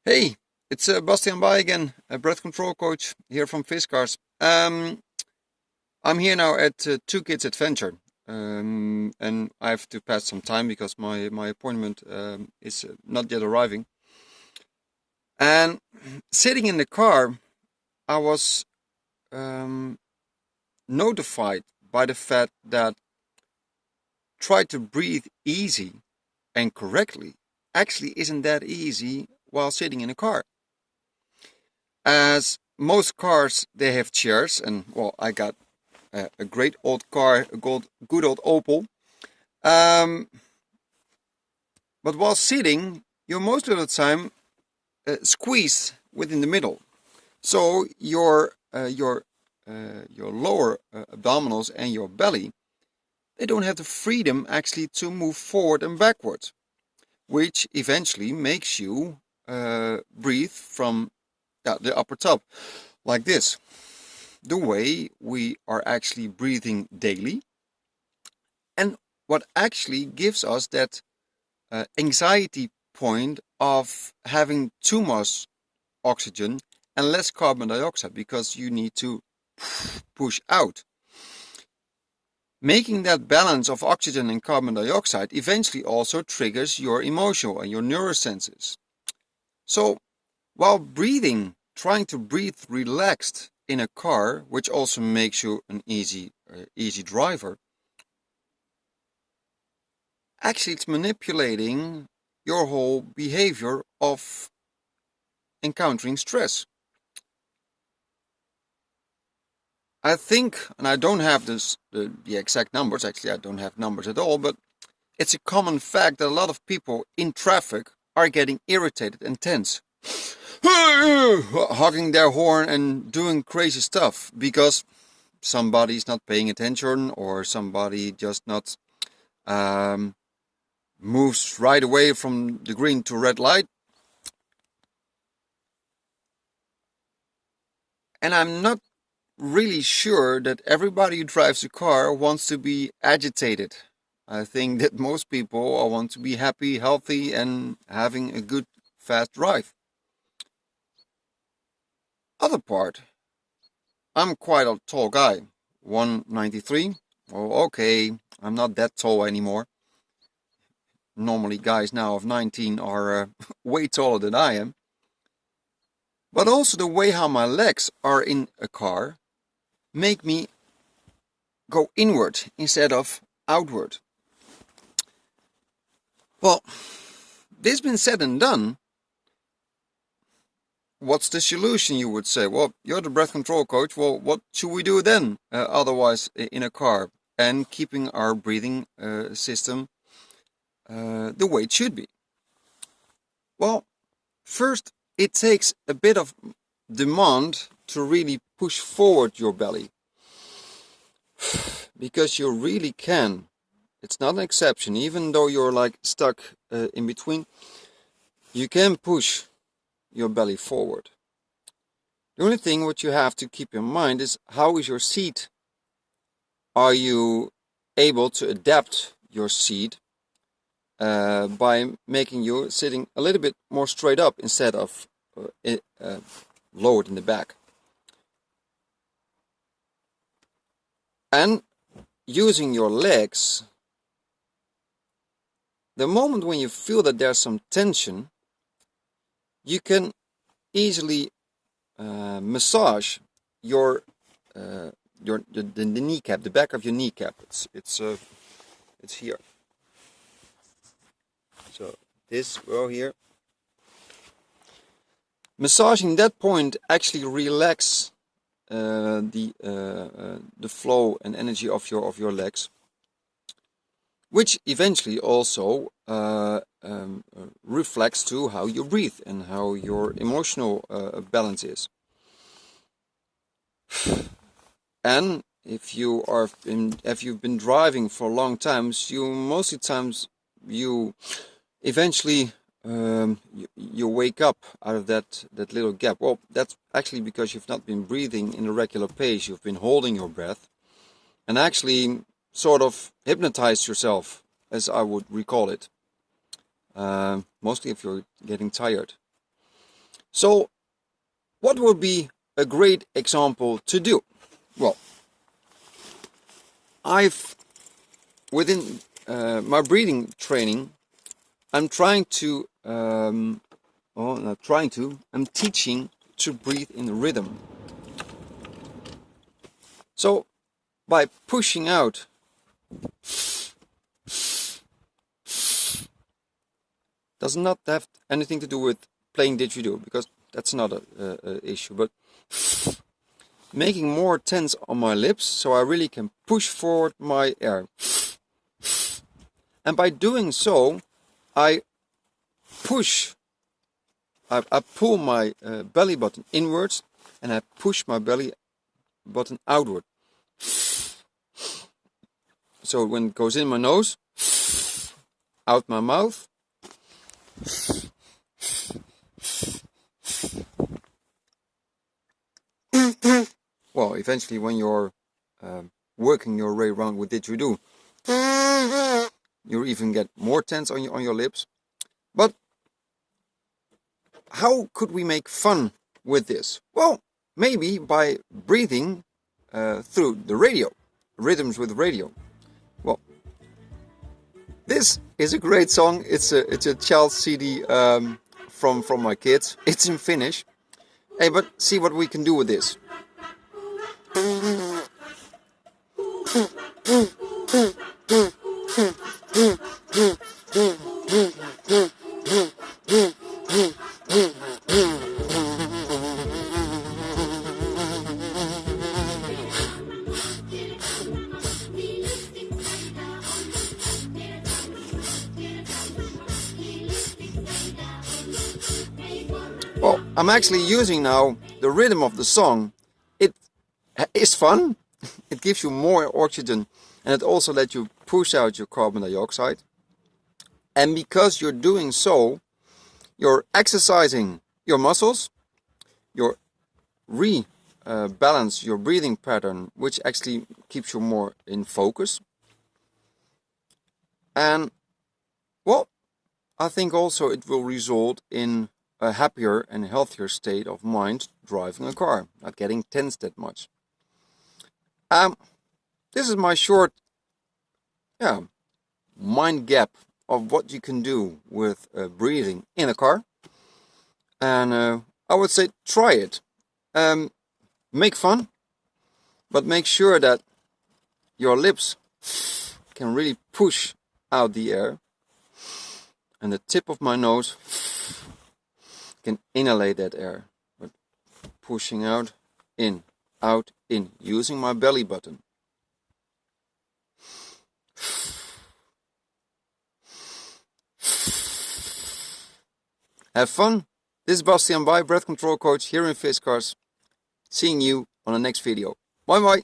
Hey, it's Bastian Bai again, a breath control coach here from Fiskars. I'm here now at Two Kids Adventure, and I have to pass some time because my appointment is not yet arriving. And sitting in the car, I was um, notified by the fact that try to breathe easy and correctly actually isn't that easy while sitting in a car. As most cars, they have chairs, and well, I got a great old car, a good old Opel. Um, but while sitting, you're most of the time squeezed within the middle. So your lower abdominals and your belly, they don't have the freedom actually to move forward and backwards, which eventually makes you breathe from the upper top, like this. The way we are actually breathing daily, and what actually gives us that anxiety point of having too much oxygen and less carbon dioxide because you need to push out. Making that balance of oxygen and carbon dioxide eventually also triggers your emotional and your neurosenses. So while breathing, trying to breathe relaxed in a car, which also makes you an easy driver, actually it's manipulating your whole behavior of encountering stress. I think, and I don't have the exact numbers, actually I don't have numbers at all, but it's a common fact that a lot of people in traffic are getting irritated and tense, hogging their horn and doing crazy stuff because somebody's not paying attention, or somebody just not moves right away from the green to red light. And I'm not really sure that everybody who drives a car wants to be agitated. I think that most people want to be happy, healthy, and having a good, fast drive. Other part, I'm quite a tall guy, 193. Oh, okay, I'm not that tall anymore. Normally, guys now of 19 are way taller than I am. But also the way how my legs are in a car make me go inward instead of outward. Well, this been said and done, what's the solution, you would say? Well, you're the breath control coach. Well, what should we do then otherwise in a car and keeping our breathing system the way it should be? Well, first, it takes a bit of demand to really push forward your belly, because you really can. It's not an exception, even though you're like stuck in between, you can push your belly forward. The only thing what you have to keep in mind is, how is your seat? Are you able to adapt your seat by making you sitting a little bit more straight up instead of lowered in the back? And using your legs, the moment when you feel that there's some tension, you can easily massage your the kneecap, the back of your kneecap. It's here. So this row here, massaging that point actually relax the flow and energy of your legs, which eventually also reflects to how you breathe and how your emotional balance is. And if you've been driving for long times, you eventually you wake up out of that little gap. Well, that's actually because you've not been breathing in a regular pace. You've been holding your breath and actually sort of hypnotized yourself, as I would recall it. Mostly if you're getting tired. So what would be a great example to do? Well, within my breathing training, I'm teaching to breathe in rhythm. So by pushing out, does not have anything to do with playing didgeridoo, because that's not a issue, but making more tense on my lips so I really can push forward my air. And by doing so, I pull my belly button inwards, and I push my belly button outward. So when it goes in my nose, out my mouth, well, eventually when you're working your way around with didgeridoo, you even get more tense on your lips. But how could we make fun with this? Well, maybe by breathing through the radio, rhythms with radio. Well, this is a great song. It's a child CD from my kids. It's in Finnish. Hey, but see what we can do with this. Well, I'm actually using now the rhythm of the song. It is fun, it gives you more oxygen, and it also lets you push out your carbon dioxide. And because you're doing so, you're exercising your muscles, you're rebalance your breathing pattern, which actually keeps you more in focus. And, well, I think also it will result in a happier and healthier state of mind driving a car, not getting tense that much. This is my short mind gap of what you can do with breathing in a car. And I would say try it. Make fun, but make sure that your lips can really push out the air, and the tip of my nose can inhalate that air, but pushing out, in, using my belly button. Have fun. This is Bastian Bai, breath control coach here in Fiskars. Seeing you on the next video. Bye bye.